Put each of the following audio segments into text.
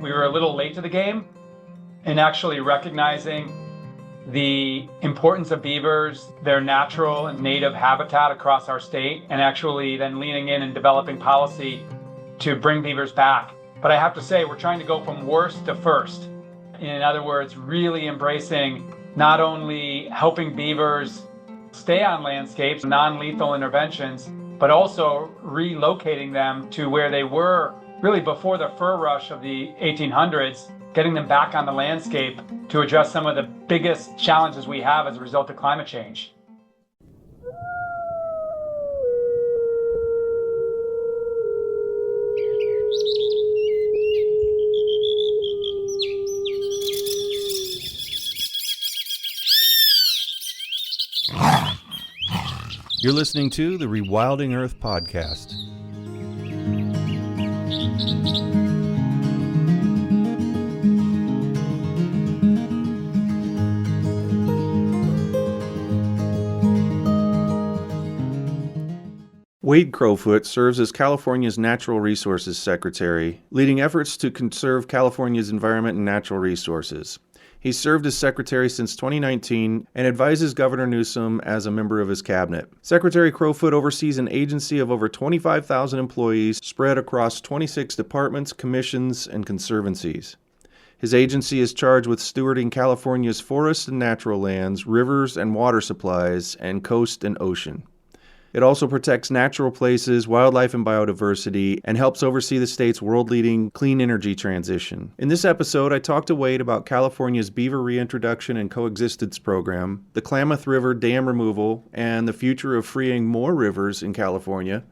We were a little late to the game in actually recognizing the importance of beavers, their natural and native habitat across our state, and actually then leaning in and developing policy to bring beavers back. But I have to say, we're trying to go from worst to first. In other words, really embracing not only helping beavers stay on landscapes, non-lethal interventions, but also relocating them to where they were really before the fur rush of the 1800s, getting them back on the landscape to address some of the biggest challenges we have as a result of climate change. You're listening to the Rewilding Earth podcast. Wade Crowfoot serves as California's Natural Resources Secretary, leading efforts to conserve California's environment and natural resources. He's served as Secretary since 2019 and advises Governor Newsom as a member of his cabinet. Secretary Crowfoot oversees an agency of over 25,000 employees spread across 26 departments, commissions, and conservancies. His agency is charged with stewarding California's forests and natural lands, rivers and water supplies, and coast and ocean. It also protects natural places, wildlife, and biodiversity, and helps oversee the state's world-leading clean energy transition. In this episode, I talked to Wade about California's beaver reintroduction and coexistence program, the Klamath River dam removal, and the future of freeing more rivers in California,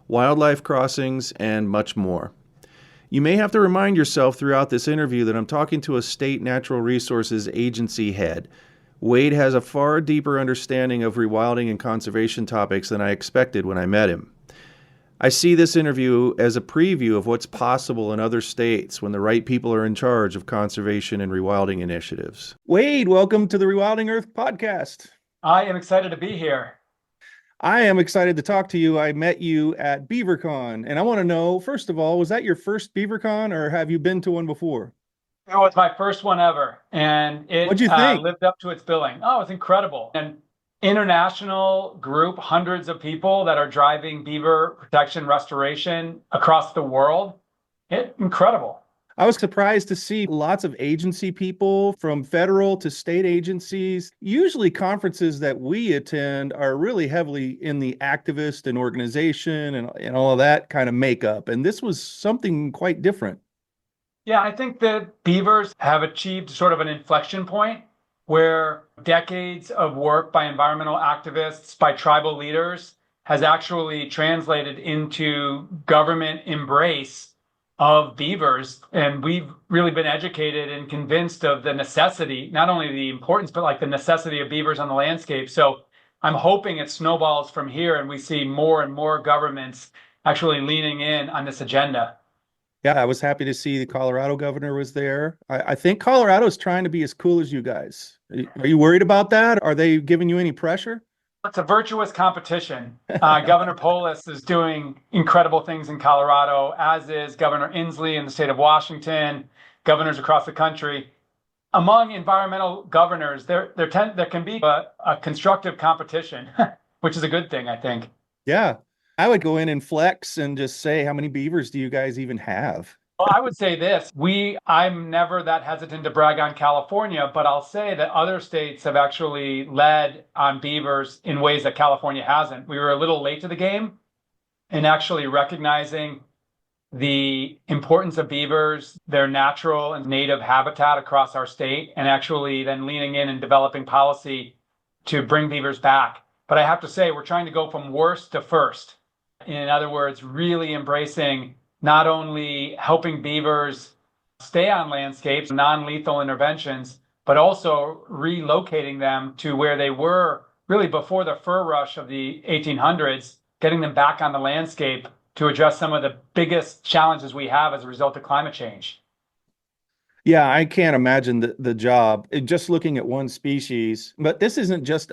wildlife crossings, and much more. You may have to remind yourself throughout this interview that I'm talking to a state natural resources agency head. Wade has a far deeper understanding of rewilding and conservation topics than I expected when I met him. I see this interview as a preview of what's possible in other states when the right people are in charge of conservation and rewilding initiatives. Wade, welcome to the Rewilding Earth podcast. I am excited to be here. I am excited to talk to you. I met you at BeaverCon, and I want to know, first of all, was that your first BeaverCon, or have you been to one before? It was my first one ever, and it What'd you think? lived up to its billing. Oh, it's incredible. An international group, hundreds of people that are driving beaver protection restoration across the world. Incredible. I was surprised to see lots of agency people from federal to state agencies. Usually conferences that we attend are really heavily in the activist and organization and all of that kind of makeup. And this was something quite different. Yeah, I think that beavers have achieved sort of an inflection point where decades of work by environmental activists, by tribal leaders, has actually translated into government embrace of beavers. And we've really been educated and convinced of the necessity, not only the importance, but like the necessity of beavers on the landscape. So I'm hoping it snowballs from here and we see more and more governments actually leaning in on this agenda. Yeah, I was happy to see the Colorado governor was there. I think Colorado's trying to be as cool as you guys. Are you worried about that? Are they giving you any pressure? It's a virtuous competition. Governor Polis is doing incredible things in Colorado, as is Governor Inslee in the state of Washington, governors across the country. Among environmental governors, there can be a constructive competition, which is a good thing, I think. Yeah. I would go in and flex and just say, how many beavers do you guys even have? Well, I would say this. I'm never that hesitant to brag on California, but I'll say that other states have actually led on beavers in ways that California hasn't. We were a little late to the game in actually recognizing the importance of beavers, their natural and native habitat across our state, and actually then leaning in and developing policy to bring beavers back. But I have to say, we're trying to go from worst to first. In other words, really embracing not only helping beavers stay on landscapes, non-lethal interventions, but also relocating them to where they were really before the fur rush of the 1800s, getting them back on the landscape to address some of the biggest challenges we have as a result of climate change. Yeah, I can't imagine the job just looking at one species, but this isn't just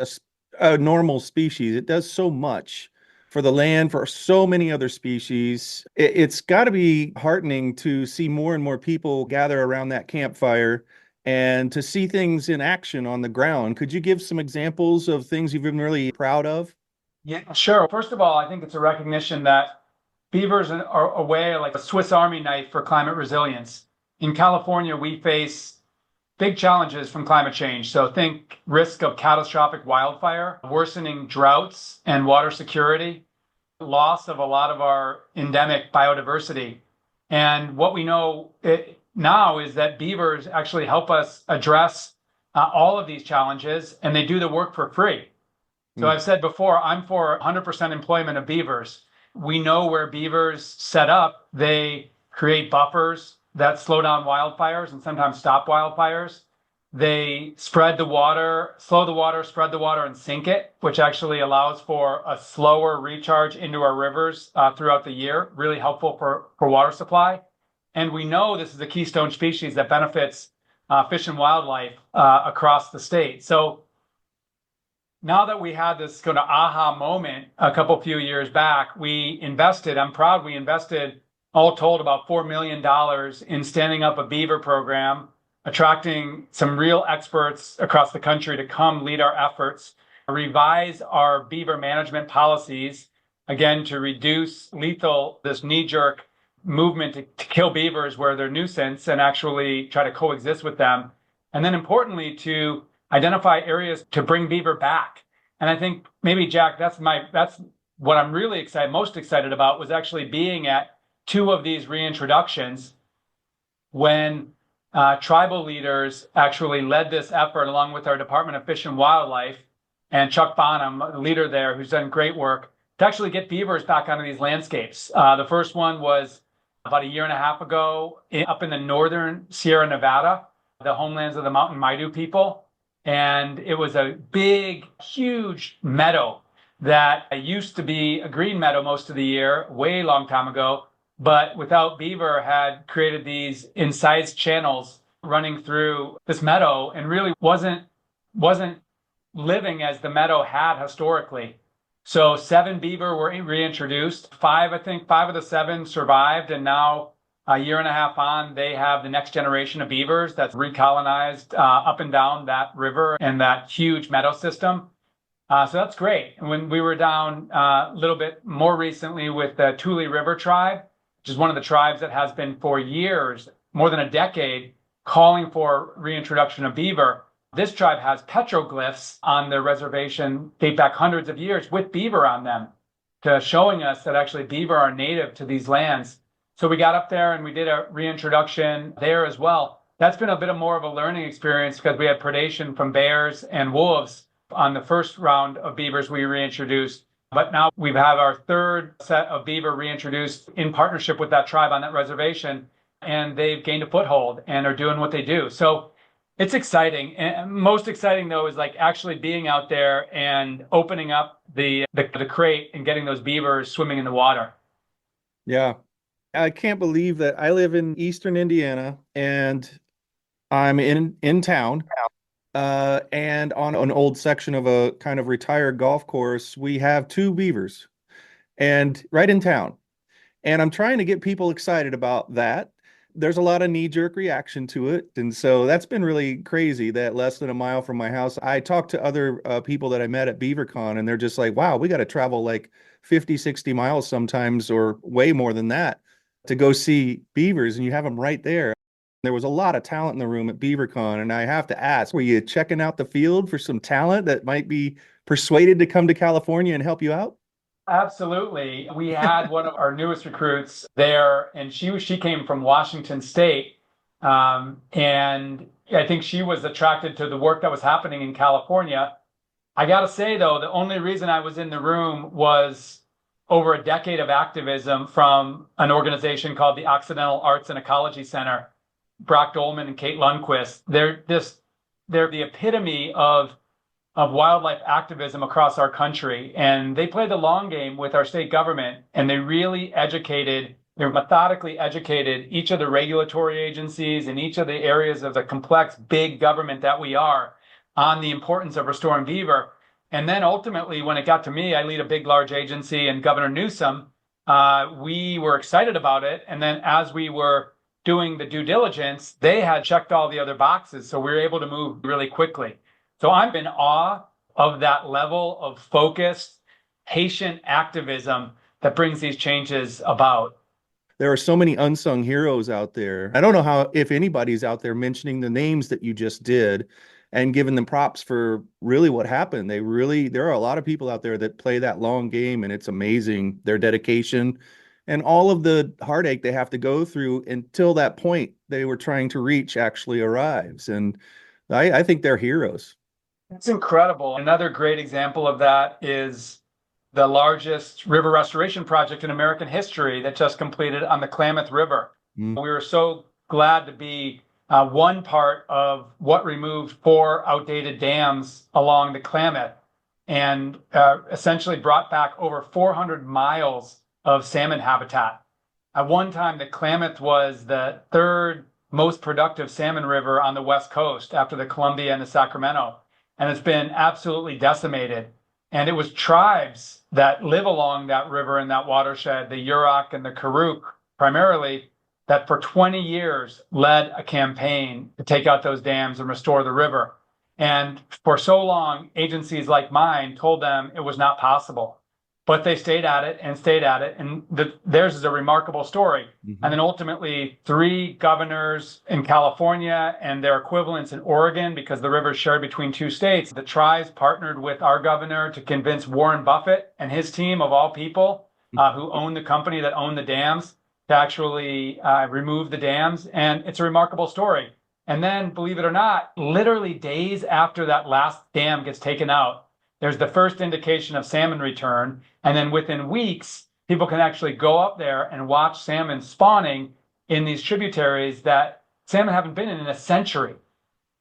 a normal species. It does so much for the land, for so many other species. It's got to be heartening to see more and more people gather around that campfire and to see things in action on the ground. Could you give some examples of things you've been really proud of? Yeah, sure. First of all, I think it's a recognition that beavers are a way like a Swiss Army knife for climate resilience. In California, we face big challenges from climate change. So think risk of catastrophic wildfire, worsening droughts and water security, loss of a lot of our endemic biodiversity. And what we know now is that beavers actually help us address all of these challenges, and they do the work for free. So I've said before, I'm for 100% employment of beavers. We know where beavers set up, they create buffers that slow down wildfires and sometimes stop wildfires. They spread the water, slow the water, spread the water, and sink it, which actually allows for a slower recharge into our rivers throughout the year, really helpful for water supply. And we know this is a keystone species that benefits fish and wildlife across the state. So now that we had this kind of aha moment a few years back, I'm proud we invested all told about $4 million in standing up a beaver program, attracting some real experts across the country to come lead our efforts, revise our beaver management policies, again, to reduce this knee-jerk movement to kill beavers where they're nuisance and actually try to coexist with them. And then importantly, to identify areas to bring beaver back. And I think maybe, Jack, that's what I'm really most excited about was actually being at two of these reintroductions when tribal leaders actually led this effort along with our Department of Fish and Wildlife and Chuck Bonham, the leader there, who's done great work to actually get beavers back onto these landscapes. The first one was about a year and a half ago up in the northern Sierra Nevada, the homelands of the Mountain Maidu people. And it was a big, huge meadow that used to be a green meadow most of the year, way long time ago. But without beaver had created these incised channels running through this meadow and really wasn't living as the meadow had historically. So 7 beaver were reintroduced. Five of the 7 survived, and now a year and a half on, they have the next generation of beavers that's recolonized up and down that river and that huge meadow system. So that's great. And when we were down a little bit more recently with the Tule River tribe, which is one of the tribes that has been for years, more than a decade, calling for reintroduction of beaver. This tribe has petroglyphs on their reservation, date back hundreds of years, with beaver on them, showing us that actually beaver are native to these lands. So we got up there and we did a reintroduction there as well. That's been a bit more of a learning experience because we had predation from bears and wolves on the first round of beavers we reintroduced. But now we've had our third set of beaver reintroduced in partnership with that tribe on that reservation, and they've gained a foothold and are doing what they do. So it's exciting. And most exciting, though, is like actually being out there and opening up the crate and getting those beavers swimming in the water. Yeah. I can't believe that I live in eastern Indiana and I'm in town. And on an old section of a kind of retired golf course, we have 2 beavers and right in town. And I'm trying to get people excited about that. There's a lot of knee-jerk reaction to it. And so that's been really crazy that less than a mile from my house, I talked to other people that I met at BeaverCon, and they're just like, wow, we got to travel like 50, 60 miles sometimes or way more than that to go see beavers, and you have them right there. There was a lot of talent in the room at BeaverCon, and I have to ask, were you checking out the field for some talent that might be persuaded to come to California and help you out? Absolutely. We had one of our newest recruits there, and she came from Washington State. And I think she was attracted to the work that was happening in California. I got to say, though, the only reason I was in the room was over a decade of activism from an organization called the Occidental Arts and Ecology Center. Brock Dolman and Kate Lundquist. They're the epitome of wildlife activism across our country. And they played the long game with our state government, and they methodically educated each of the regulatory agencies in each of the areas of the complex, big government that we are on the importance of restoring beaver. And then ultimately, when it got to me, I lead a big, large agency, and Governor Newsom, we were excited about it. And then as we were doing the due diligence, they had checked all the other boxes. So we were able to move really quickly. So I'm in awe of that level of focused, patient activism that brings these changes about. There are so many unsung heroes out there. I don't know how, if anybody's out there mentioning the names that you just did and giving them props for really what happened. There are a lot of people out there that play that long game, and it's amazing their dedication and all of the heartache they have to go through until that point they were trying to reach actually arrives. And I think they're heroes. It's incredible. Another great example of that is the largest river restoration project in American history that just completed on the Klamath River. We were so glad to be one part of what removed 4 outdated dams along the Klamath and essentially brought back over 400 miles of salmon habitat. At one time, the Klamath was the 3rd most productive salmon river on the West Coast after the Columbia and the Sacramento, and it's been absolutely decimated. And it was tribes that live along that river in that watershed, the Yurok and the Karuk primarily, that for 20 years led a campaign to take out those dams and restore the river. And for so long, agencies like mine told them it was not possible. But they stayed at it and stayed at it. And theirs is a remarkable story. Mm-hmm. And then ultimately, 3 governors in California and their equivalents in Oregon, because the river is shared between 2 states, the tribes partnered with our governor to convince Warren Buffett and his team, of all people, who own the company that owned the dams, to actually remove the dams. And it's a remarkable story. And then, believe it or not, literally days after that last dam gets taken out, there's the first indication of salmon return. And then within weeks, people can actually go up there and watch salmon spawning in these tributaries that salmon haven't been in a century.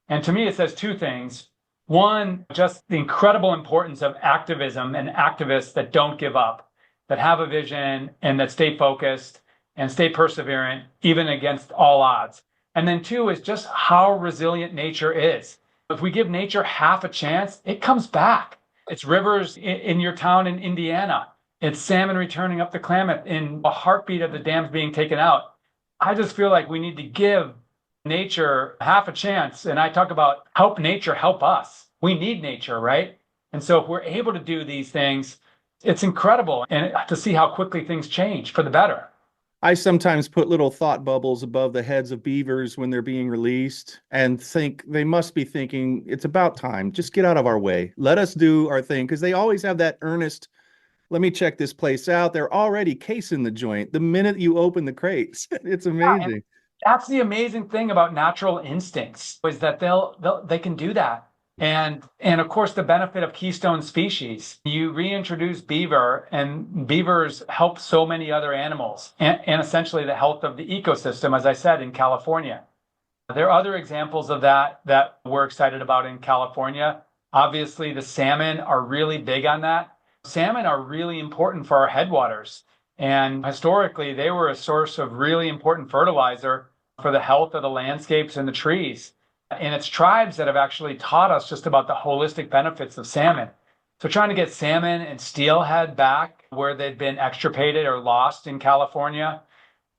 And to me, it says 2 things. One, just the incredible importance of activism and activists that don't give up, that have a vision and that stay focused and stay perseverant, even against all odds. And then 2 is just how resilient nature is. If we give nature half a chance, it comes back. It's rivers in your town in Indiana. It's salmon returning up the Klamath in a heartbeat of the dams being taken out. I just feel like we need to give nature half a chance. And I talk about help nature help us. We need nature, right? And so if we're able to do these things, it's incredible. And to see how quickly things change for the better. I sometimes put little thought bubbles above the heads of beavers when they're being released and think they must be thinking it's about time. Just get out of our way. Let us do our thing, because they always have that earnest, let me check this place out. They're already casing the joint the minute you open the crates. It's amazing. That's the amazing thing about natural instincts, is that they can do that. And of course, the benefit of keystone species. You reintroduce beaver, and beavers help so many other animals, and essentially the health of the ecosystem, as I said, in California. There are other examples of that we're excited about in California. Obviously, the salmon are really big on that. Salmon are really important for our headwaters. And historically, they were a source of really important fertilizer for the health of the landscapes and the trees. And it's tribes that have actually taught us just about the holistic benefits of salmon. So trying to get salmon and steelhead back where they've been extirpated or lost in California.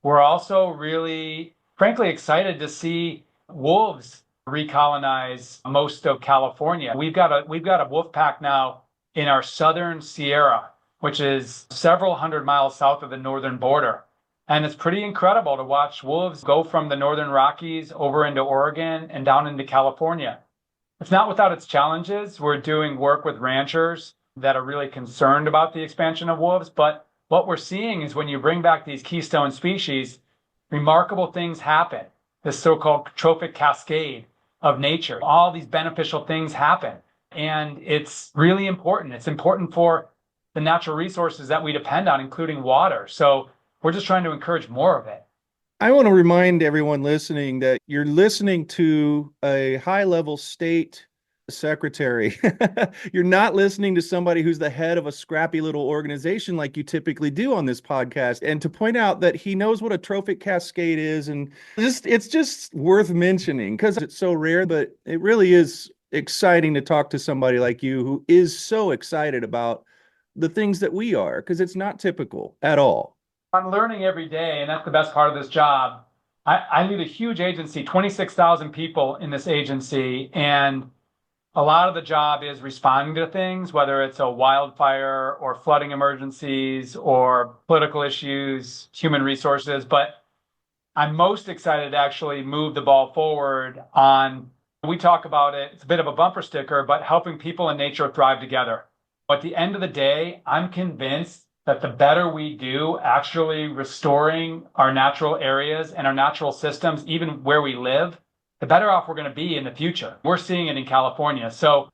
We're also really, frankly, excited to see wolves recolonize most of California. We've got a wolf pack now in our southern Sierra, which is several hundred miles south of the northern border. And it's pretty incredible to watch wolves go from the northern Rockies over into Oregon and down into California. It's not without its challenges. We're doing work with ranchers that are really concerned about the expansion of wolves. But what we're seeing is when you bring back these keystone species, remarkable things happen. This so-called trophic cascade of nature. All these beneficial things happen. And it's really important. It's important for the natural resources that we depend on, including water. So we're just trying to encourage more of it. I want to remind everyone listening that you're listening to a high-level state secretary. You're not listening to somebody who's the head of a scrappy little organization like you typically do on this podcast. And to point out that he knows what a trophic cascade is, and it's just worth mentioning because it's so rare, but it really is exciting to talk to somebody like you who is so excited about the things that we are, because it's not typical at all. I'm learning every day, and that's the best part of this job. I lead a huge agency, 26,000 people in this agency, and a lot of the job is responding to things, whether it's a wildfire or flooding emergencies or political issues, human resources. But I'm most excited to actually move the ball forward on, we talk about it, it's a bit of a bumper sticker, but helping people and nature thrive together. At the end of the day, I'm convinced that the better we do actually restoring our natural areas and our natural systems, even where we live, the better off we're going to be in the future. We're seeing it in California. So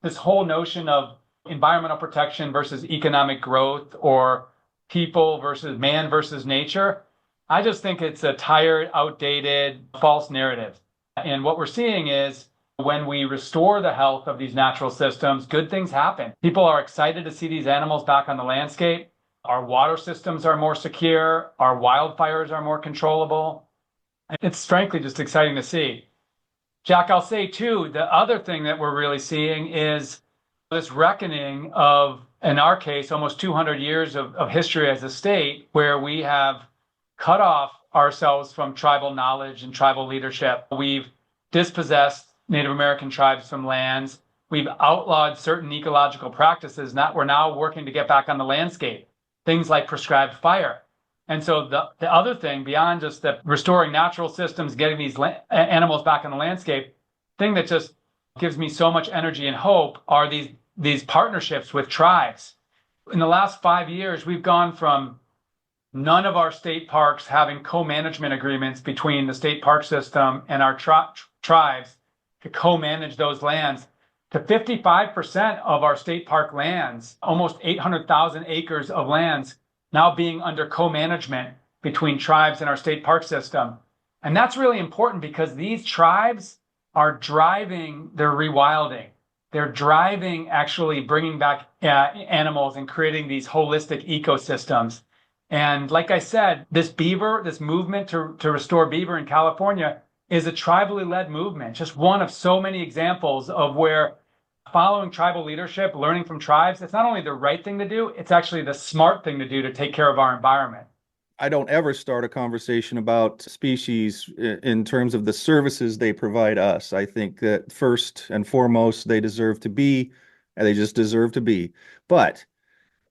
this whole notion of environmental protection versus economic growth, or people versus man versus nature, I just think it's a tired, outdated, false narrative. And what we're seeing is when we restore the health of these natural systems, good things happen. People are excited to see these animals back on the landscape. Our water systems are more secure. Our wildfires are more controllable. It's frankly just exciting to see. Jack, I'll say too, the other thing that we're really seeing is this reckoning of, in our case, almost 200 years of history as a state, where we have cut off ourselves from tribal knowledge and tribal leadership. We've dispossessed Native American tribes from lands. We've outlawed certain ecological practices. We're now working to get back on the landscape, things like prescribed fire. And so the other thing, beyond just the restoring natural systems, getting these animals back on the landscape, thing that just gives me so much energy and hope are these partnerships with tribes. In the last 5 years, we've gone from none of our state parks having co-management agreements between the state park system and our tribes to co-manage those lands, to 55% of our state park lands, almost 800,000 acres of lands, now being under co-management between tribes and our state park system. And that's really important because these tribes are driving their rewilding. They're driving actually bringing back animals and creating these holistic ecosystems. And like I said, this movement to restore beaver in California is a tribally led movement, just one of so many examples of where following tribal leadership, learning from tribes, it's not only the right thing to do, it's actually the smart thing to do to take care of our environment. I don't ever start a conversation about species in terms of the services they provide us. I think that first and foremost, they deserve to be, and they just deserve to be. But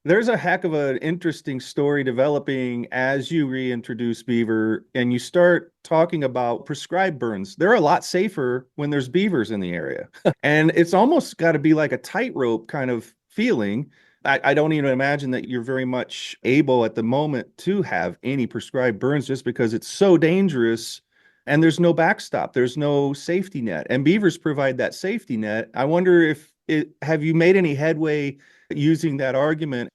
there's a heck of an interesting story developing as you reintroduce beaver and you start talking about prescribed burns. They're a lot safer when there's beavers in the area. And it's almost got to be like a tightrope kind of feeling. I don't even imagine that you're very much able at the moment to have any prescribed burns just because it's so dangerous and there's no backstop. There's no safety net. And beavers provide that safety net. I wonder have you made any headway using that argument?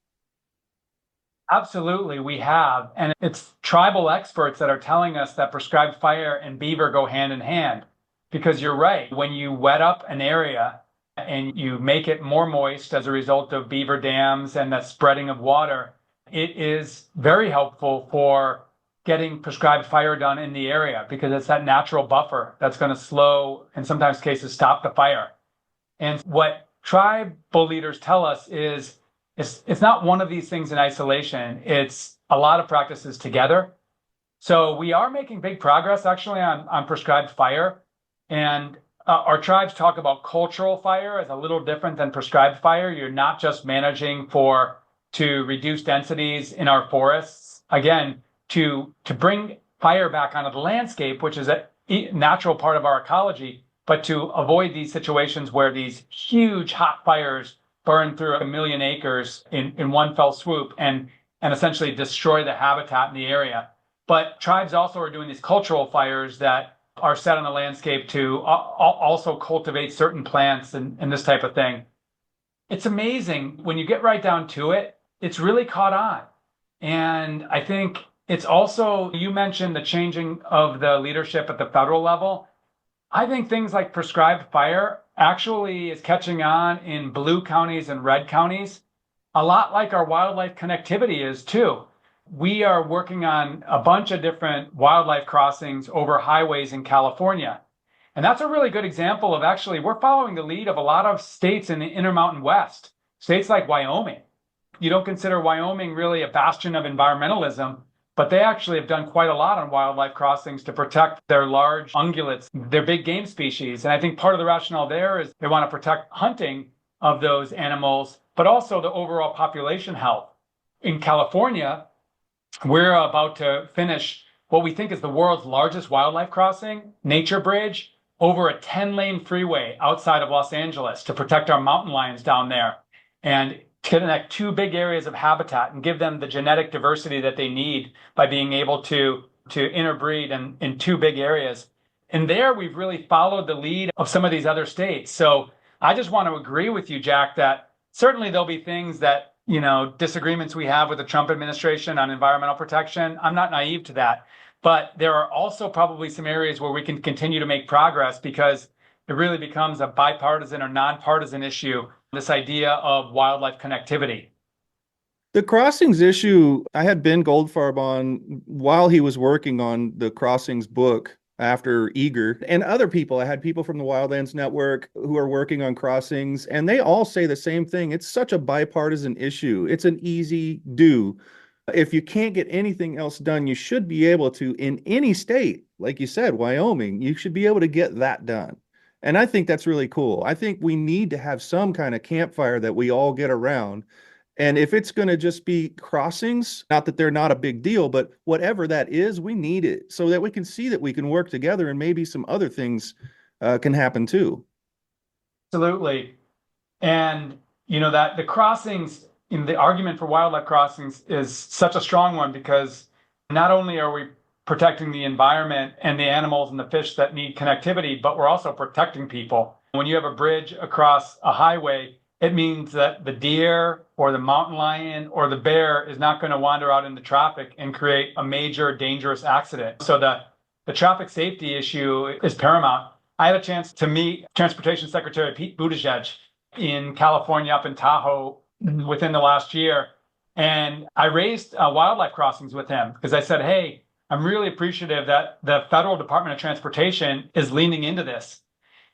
Absolutely, we have. And it's tribal experts that are telling us that prescribed fire and beaver go hand in hand. Because you're right, when you wet up an area and you make it more moist as a result of beaver dams and the spreading of water, it is very helpful for getting prescribed fire done in the area because it's that natural buffer that's going to slow, in sometimes cases, stop the fire. And what tribal leaders tell us is it's not one of these things in isolation. It's a lot of practices together. So we are making big progress actually on prescribed fire. And our tribes talk about cultural fire as a little different than prescribed fire. You're not just managing to reduce densities in our forests. Again, to bring fire back onto the landscape, which is a natural part of our ecology, but to avoid these situations where these huge hot fires burn through 1 million acres in one fell swoop and essentially destroy the habitat in the area. But tribes also are doing these cultural fires that are set on the landscape to also cultivate certain plants and this type of thing. It's amazing when you get right down to it, it's really caught on. And I think it's also, you mentioned the changing of the leadership at the federal level. I think things like prescribed fire actually is catching on in blue counties and red counties, a lot like our wildlife connectivity is too. We are working on a bunch of different wildlife crossings over highways in California. And that's a really good example of actually we're following the lead of a lot of states in the Intermountain West, states like Wyoming. You don't consider Wyoming really a bastion of environmentalism, but they actually have done quite a lot on wildlife crossings to protect their large ungulates, their big game species. And I think part of the rationale there is they want to protect hunting of those animals, but also the overall population health. In California, we're about to finish what we think is the world's largest wildlife crossing, Nature Bridge, over a 10-lane freeway outside of Los Angeles to protect our mountain lions down there and connect two big areas of habitat and give them the genetic diversity that they need by being able to interbreed in two big areas. And there we've really followed the lead of some of these other states. So I just want to agree with you, Jack, that certainly there'll be things that, disagreements we have with the Trump administration on environmental protection. I'm not naive to that. But there are also probably some areas where we can continue to make progress because it really becomes a bipartisan or nonpartisan issue, this idea of wildlife connectivity. The crossings issue, I had Ben Goldfarb on while he was working on the crossings book after Eager, and other people. I had people from the Wildlands Network who are working on crossings, and they all say the same thing. It's such a bipartisan issue. It's an easy do. If you can't get anything else done, you should be able to, in any state, like you said, Wyoming, you should be able to get that done. And I think that's really cool. I think we need to have some kind of campfire that we all get around. And if it's going to just be crossings, not that they're not a big deal, but whatever that is, we need it so that we can see that we can work together and maybe some other things can happen too. Absolutely. And, that the crossings, in the argument for wildlife crossings is such a strong one because not only are we protecting the environment and the animals and the fish that need connectivity, but we're also protecting people. When you have a bridge across a highway, it means that the deer or the mountain lion or the bear is not going to wander out into traffic and create a major dangerous accident. So the traffic safety issue is paramount. I had a chance to meet Transportation Secretary Pete Buttigieg in California, up in Tahoe, within the last year. And I raised wildlife crossings with him because I said, hey, I'm really appreciative that the Federal Department of Transportation is leaning into this.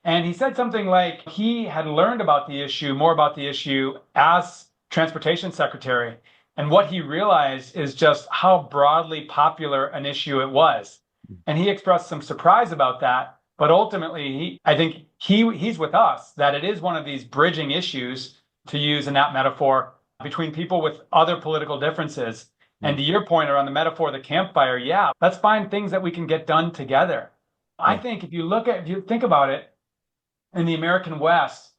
And he said something like he had learned more about the issue as Transportation Secretary. And what he realized is just how broadly popular an issue it was. And he expressed some surprise about that. But ultimately, I think he's with us, that it is one of these bridging issues, to use in that metaphor, between people with other political differences. And to your point around the metaphor of the campfire, yeah, let's find things that we can get done together. I think if you think about it, in the American West,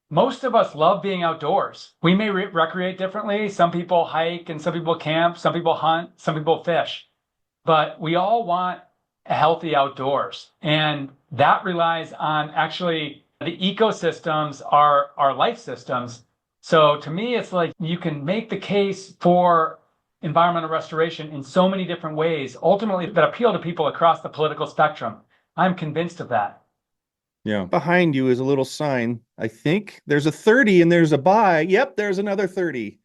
most of us love being outdoors. We may recreate differently. Some people hike and some people camp, some people hunt, some people fish. But we all want a healthy outdoors. And that relies on actually the ecosystems are our life systems. So to me, it's like you can make the case for environmental restoration in so many different ways, ultimately that appeal to people across the political spectrum. I'm convinced of that. Yeah. Behind you is a little sign. I think there's a 30 and there's a by. Yep, there's another 30.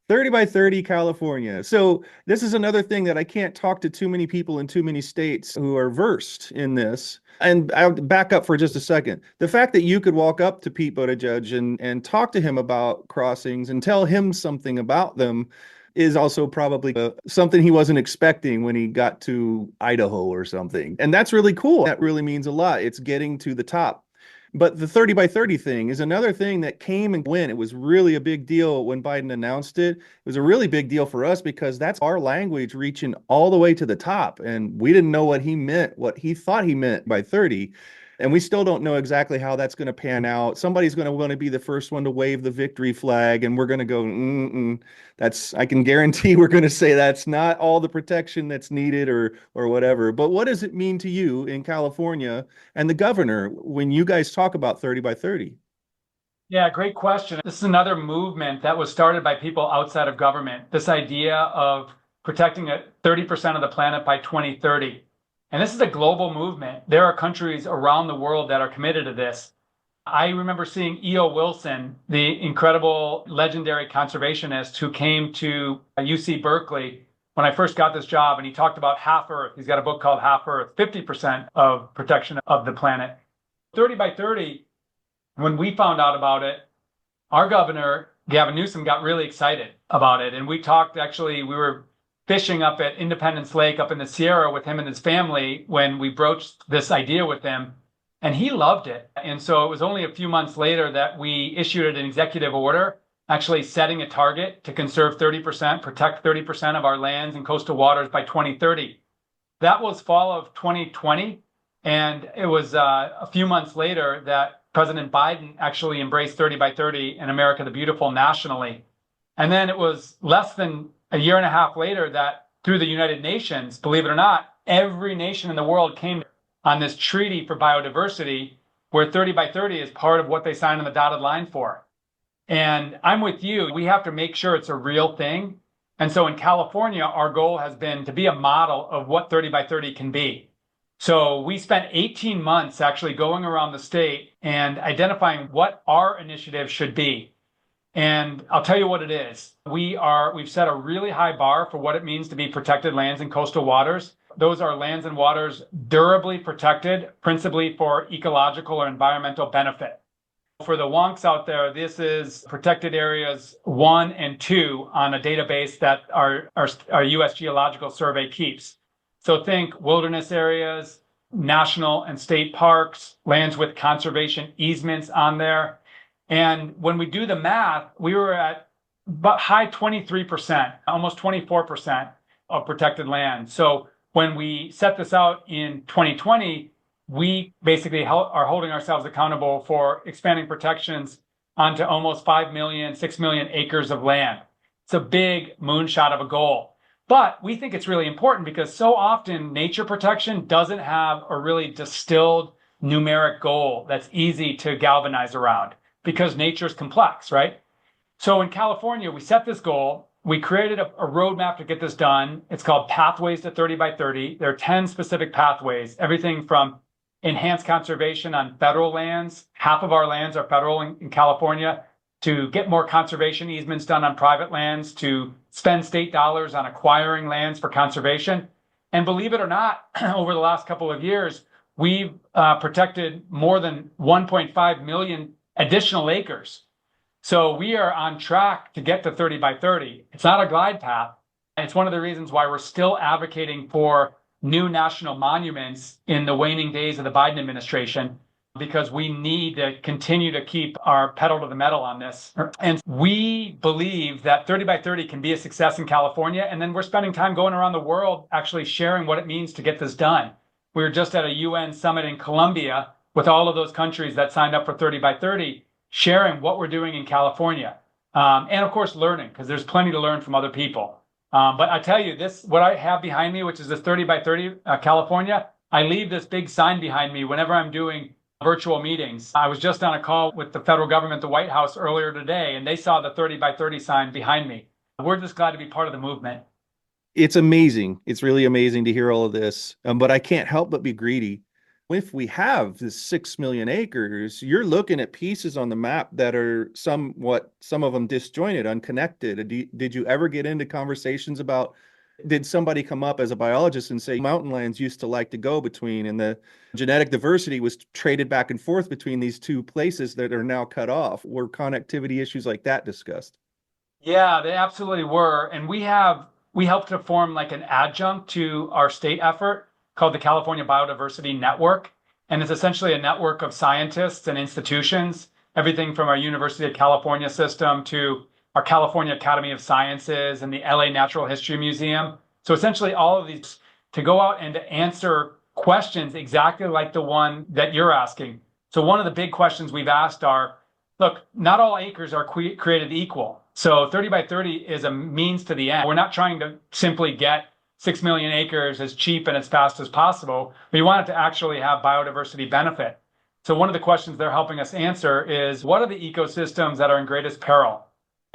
30 by 30 California. So this is another thing that I can't talk to too many people in too many states who are versed in this. And I'll back up for just a second. The fact that you could walk up to Pete Buttigieg and talk to him about crossings and tell him something about them is also probably something he wasn't expecting when he got to Idaho or something. And that's really cool. That really means a lot. It's getting to the top. But the 30 by 30 thing is another thing that came and went. It was really a big deal when Biden announced it. It was a really big deal for us because that's our language reaching all the way to the top. And we didn't know what he meant, what he thought he meant by 30. And we still don't know exactly how that's going to pan out. Somebody's going to want to be the first one to wave the victory flag, and we're going to go, that's, I can guarantee we're going to say that's not all the protection that's needed or whatever. But what does it mean to you in California and the governor when you guys talk about 30 by 30? Yeah, great question. This is another movement that was started by people outside of government. This idea of protecting 30% of the planet by 2030. And this is a global movement. There are countries around the world that are committed to this. I remember seeing E.O. Wilson, the incredible legendary conservationist who came to UC Berkeley when I first got this job, and he talked about half Earth. He's got a book called Half Earth, 50% of protection of the planet. 30 by 30, when we found out about it, our governor, Gavin Newsom, got really excited about it. And we talked, actually, we were fishing up at Independence Lake up in the Sierra with him and his family when we broached this idea with him. And he loved it. And so it was only a few months later that we issued an executive order actually setting a target to conserve 30%, protect 30% of our lands and coastal waters by 2030. That was fall of 2020. And it was a few months later that President Biden actually embraced 30 by 30 in America the Beautiful nationally. And then it was less than a year and a half later that through the United Nations, believe it or not, every nation in the world came on this treaty for biodiversity where 30 by 30 is part of what they signed on the dotted line for. And I'm with you. We have to make sure it's a real thing. And so in California, our goal has been to be a model of what 30 by 30 can be. So we spent 18 months actually going around the state and identifying what our initiative should be. And I'll tell you what it is. We've set a really high bar for what it means to be protected lands and coastal waters. Those are lands and waters durably protected, principally for ecological or environmental benefit. For the wonks out there, this is protected areas 1 and 2 on a database that our U.S. Geological Survey keeps. So think wilderness areas, national and state parks, lands with conservation easements on there. And when we do the math, we were at about high 23%, almost 24% of protected land. So when we set this out in 2020, we basically are holding ourselves accountable for expanding protections onto almost 5 million, 6 million acres of land. It's a big moonshot of a goal. But we think it's really important because so often nature protection doesn't have a really distilled numeric goal that's easy to galvanize around because nature is complex, right? So in California, we set this goal. We created a roadmap to get this done. It's called Pathways to 30 by 30. There are 10 specific pathways, everything from enhanced conservation on federal lands. Half of our lands are federal in California, to get more conservation easements done on private lands, to spend state dollars on acquiring lands for conservation. And believe it or not, over the last couple of years, we've protected more than 1.5 million additional acres. So we are on track to get to 30 by 30. It's not a glide path. And it's one of the reasons why we're still advocating for new national monuments in the waning days of the Biden administration, because we need to continue to keep our pedal to the metal on this. And we believe that 30 by 30 can be a success in California. And then we're spending time going around the world actually sharing what it means to get this done. We were just at a UN summit in Colombia with all of those countries that signed up for 30 by 30, sharing what we're doing in California. And of course, learning, because there's plenty to learn from other people. But I tell you, what I have behind me, which is this 30 by 30 California, I leave this big sign behind me whenever I'm doing virtual meetings. I was just on a call with the federal government, the White House, earlier today, and they saw the 30 by 30 sign behind me. We're just glad to be part of the movement. It's amazing. It's really amazing to hear all of this. But I can't help but be greedy. If we have this 6 million acres, you're looking at pieces on the map that are some of them disjointed, unconnected. Did you ever get into conversations about, did somebody come up as a biologist and say mountain lands used to like to go between, and the genetic diversity was traded back and forth between these two places that are now cut off? Were connectivity issues like that discussed? Yeah, they absolutely were. And we helped to form like an adjunct to our state effort called the California Biodiversity Network. And it's essentially a network of scientists and institutions, everything from our University of California system to our California Academy of Sciences and the LA Natural History Museum. So essentially all of these to go out and to answer questions exactly like the one that you're asking. So one of the big questions we've asked are, look, not all acres are created equal. So 30 by 30 is a means to the end. We're not trying to simply get 6 million acres as cheap and as fast as possible. We want it to actually have biodiversity benefit. So one of the questions they're helping us answer is, what are the ecosystems that are in greatest peril?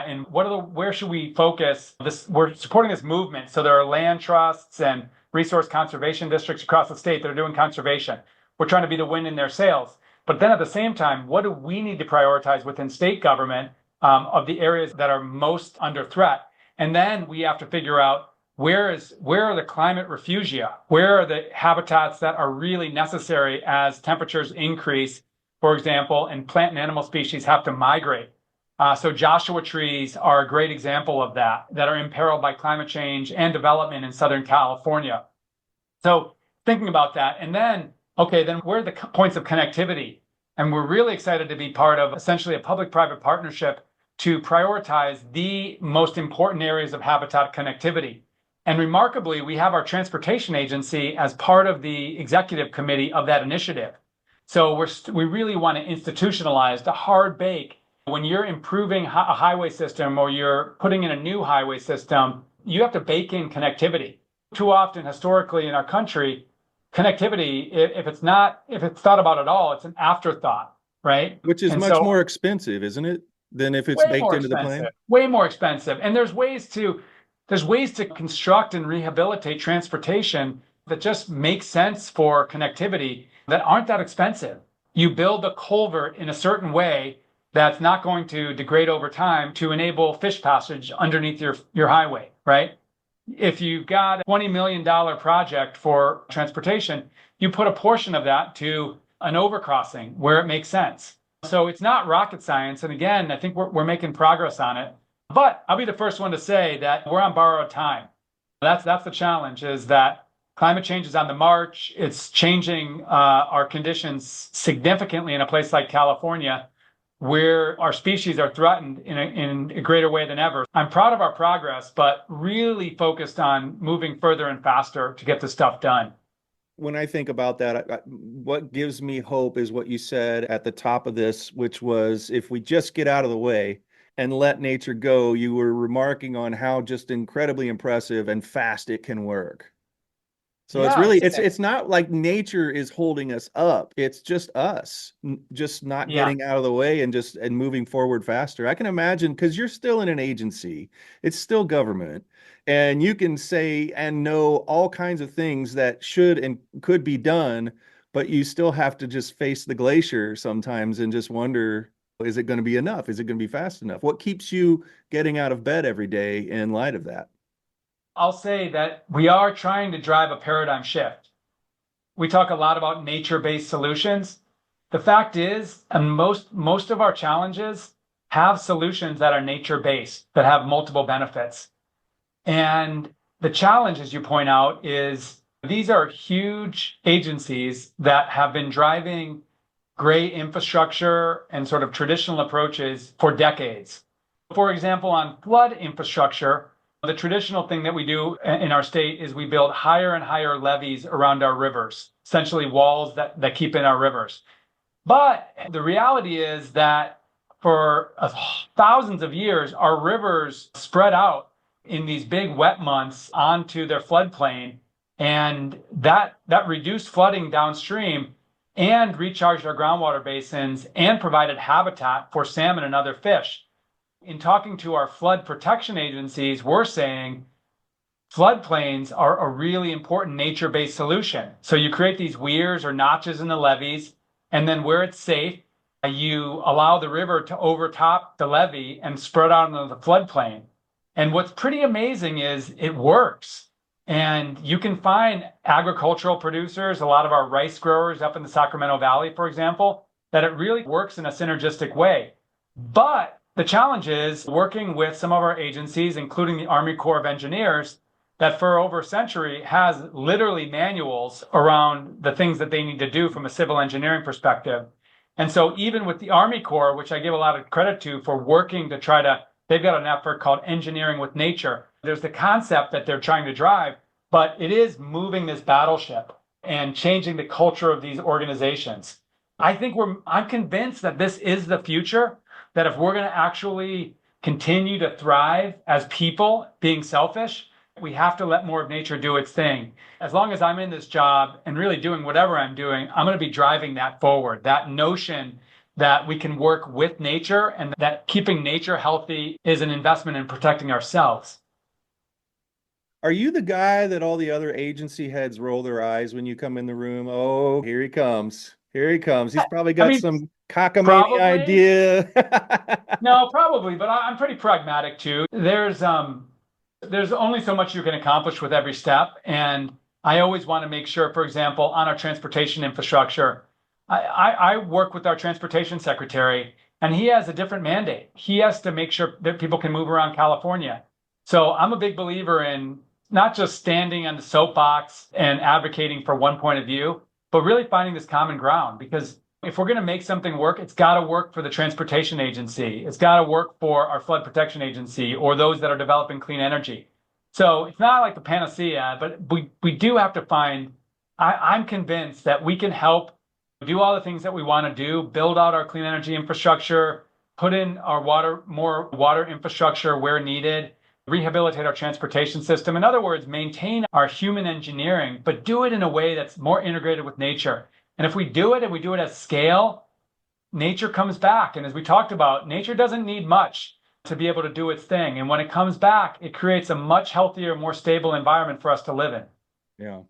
And where should we focus? We're supporting this movement. So there are land trusts and resource conservation districts across the state that are doing conservation. We're trying to be the wind in their sails. But then at the same time, what do we need to prioritize within state government of the areas that are most under threat? And then we have to figure out, where are the climate refugia? Where are the habitats that are really necessary as temperatures increase, for example, and plant and animal species have to migrate? So Joshua trees are a great example of that are imperiled by climate change and development in Southern California. So thinking about that, and then, okay, then where are the points of connectivity? And we're really excited to be part of essentially a public-private partnership to prioritize the most important areas of habitat connectivity. And remarkably, we have our transportation agency as part of the executive committee of that initiative. So we really want to institutionalize the hard bake. When you're improving a highway system or you're putting in a new highway system, you have to bake in connectivity. Too often, historically in our country, connectivity, if it's thought about at all, it's an afterthought, right? Which is much more expensive, isn't it, than if it's baked into the plan? Way more expensive. And there's ways to construct and rehabilitate transportation that just make sense for connectivity that aren't that expensive. You build a culvert in a certain way that's not going to degrade over time to enable fish passage underneath your highway, right? If you've got a $20 million project for transportation, you put a portion of that to an overcrossing where it makes sense. So it's not rocket science. And again, I think we're making progress on it. But I'll be the first one to say that we're on borrowed time. That's the challenge, is that climate change is on the march. It's changing our conditions significantly in a place like California, where our species are threatened in a greater way than ever. I'm proud of our progress, but really focused on moving further and faster to get this stuff done. When I think about that, what gives me hope is what you said at the top of this, which was if we just get out of the way and let nature go. You were remarking on how just incredibly impressive and fast it can work. So it's really, it's not like nature is holding us up. It's just us just not getting out of the way and moving forward faster. I can imagine, because you're still in an agency, it's still government, and you can say and know all kinds of things that should and could be done, but you still have to just face the glacier sometimes and just wonder, is it going to be enough? Is it going to be fast enough? What keeps you getting out of bed every day in light of that? I'll say that we are trying to drive a paradigm shift. We talk a lot about nature-based solutions. The fact is, and most of our challenges have solutions that are nature-based, that have multiple benefits. And the challenge, as you point out, is these are huge agencies that have been driving gray infrastructure and sort of traditional approaches for decades. For example, on flood infrastructure, the traditional thing that we do in our state is we build higher and higher levees around our rivers, essentially walls that keep in our rivers. But the reality is that for thousands of years, our rivers spread out in these big wet months onto their floodplain, and that reduced flooding downstream and recharged our groundwater basins and provided habitat for salmon and other fish. In talking to our flood protection agencies, we're saying floodplains are a really important nature-based solution. So you create these weirs or notches in the levees, and then where it's safe, you allow the river to overtop the levee and spread out into the floodplain. And what's pretty amazing is it works. And you can find agricultural producers, a lot of our rice growers up in the Sacramento Valley, for example, that it really works in a synergistic way. But the challenge is working with some of our agencies, including the Army Corps of Engineers, that for over a century has literally manuals around the things that they need to do from a civil engineering perspective. And so even with the Army Corps, which I give a lot of credit to for working to they've got an effort called Engineering with Nature. There's the concept that they're trying to drive, but it is moving this battleship and changing the culture of these organizations. I'm convinced that this is the future, that if we're going to actually continue to thrive as people, being selfish, we have to let more of nature do its thing. As long as I'm in this job and really doing whatever I'm doing, I'm going to be driving that forward, that notion that we can work with nature and that keeping nature healthy is an investment in protecting ourselves. Are you the guy that all the other agency heads roll their eyes when you come in the room? Oh, here he comes. Here he comes. He's probably got some cockamamie idea. No, probably, but I'm pretty pragmatic too. There's There's only so much you can accomplish with every step. And I always want to make sure, for example, on our transportation infrastructure, I work with our transportation secretary, and he has a different mandate. He has to make sure that people can move around California. So I'm a big believer in not just standing on the soapbox and advocating for one point of view, but really finding this common ground. Because if we're going to make something work, it's got to work for the transportation agency. It's got to work for our flood protection agency or those that are developing clean energy. So it's not like the panacea, but we do have to find, I'm convinced that we can help do all the things that we want to do, build out our clean energy infrastructure, put in our more water infrastructure where needed, rehabilitate our transportation system. In other words, maintain our human engineering, but do it in a way that's more integrated with nature. And if we do it and we do it at scale, nature comes back. And as we talked about, nature doesn't need much to be able to do its thing. And when it comes back, it creates a much healthier, more stable environment for us to live in. Yeah.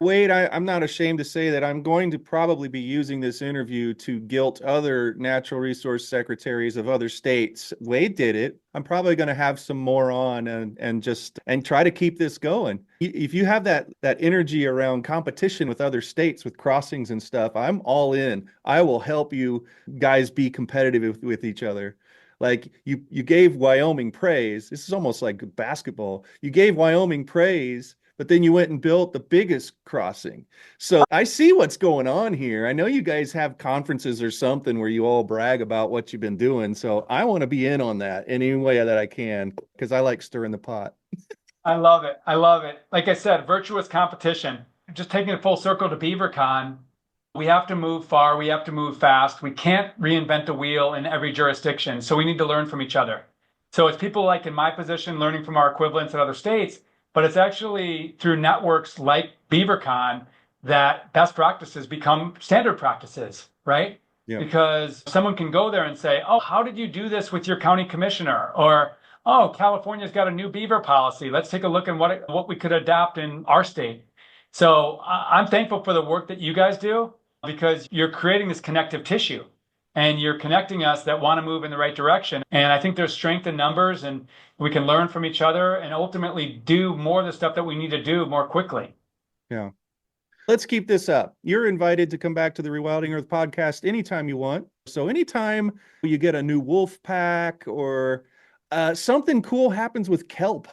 Wade, I'm not ashamed to say that I'm going to probably be using this interview to guilt other natural resource secretaries of other states. Wade did it. I'm probably going to have some more on and try to keep this going. If you have that energy around competition with other states with crossings and stuff, I'm all in. I will help you guys be competitive with each other. Like you gave Wyoming praise. This is almost like basketball. You gave Wyoming praise, but then you went and built the biggest crossing. So I see what's going on here. I know you guys have conferences or something where you all brag about what you've been doing. So I want to be in on that in any way that I can, because I like stirring the pot. I love it. I love it. Like I said, virtuous competition. Just taking it full circle to BeaverCon, we have to move far. We have to move fast. We can't reinvent the wheel in every jurisdiction. So we need to learn from each other. So it's people like in my position learning from our equivalents in other states, but it's actually through networks like BeaverCon that best practices become standard practices, right? Yeah. Because someone can go there and say, oh, how did you do this with your county commissioner? Or, oh, California's got a new beaver policy. Let's take a look at what we could adapt in our state. So I'm thankful for the work that you guys do, because you're creating this connective tissue and you're connecting us that want to move in the right direction. And I think there's strength in numbers, and we can learn from each other and ultimately do more of the stuff that we need to do more quickly. Yeah. Let's keep this up. You're invited to come back to the Rewilding Earth podcast anytime you want. So anytime you get a new wolf pack or something cool happens with kelp,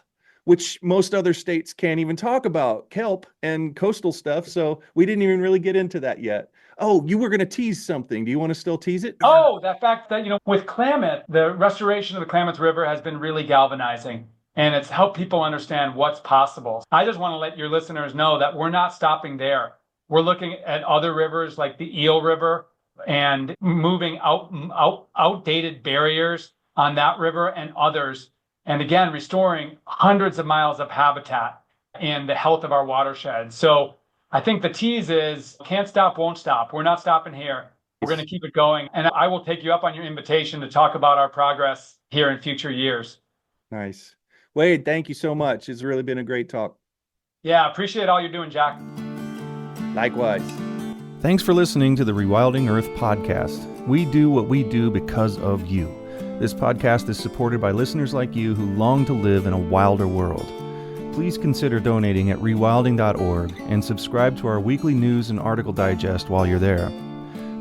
which most other states can't even talk about, kelp and coastal stuff. So we didn't even really get into that yet. Oh, you were going to tease something. Do you want to still tease it? Oh, that fact that, with Klamath, the restoration of the Klamath River has been really galvanizing, and it's helped people understand what's possible. I just want to let your listeners know that we're not stopping there. We're looking at other rivers like the Eel River and moving outdated barriers on that river and others. And again, restoring hundreds of miles of habitat and the health of our watershed. So I think the tease is can't stop, won't stop. We're not stopping here. We're going to keep it going. And I will take you up on your invitation to talk about our progress here in future years. Nice. Wade, thank you so much. It's really been a great talk. Yeah, appreciate all you're doing, Jack. Likewise. Thanks for listening to the Rewilding Earth podcast. We do what we do because of you. This podcast is supported by listeners like you who long to live in a wilder world. Please consider donating at rewilding.org and subscribe to our weekly news and article digest while you're there.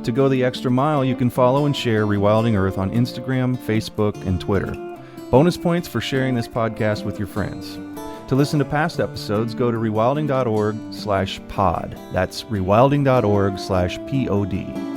To go the extra mile, you can follow and share Rewilding Earth on Instagram, Facebook, and Twitter. Bonus points for sharing this podcast with your friends. To listen to past episodes, go to rewilding.org/pod. That's rewilding.org/pod.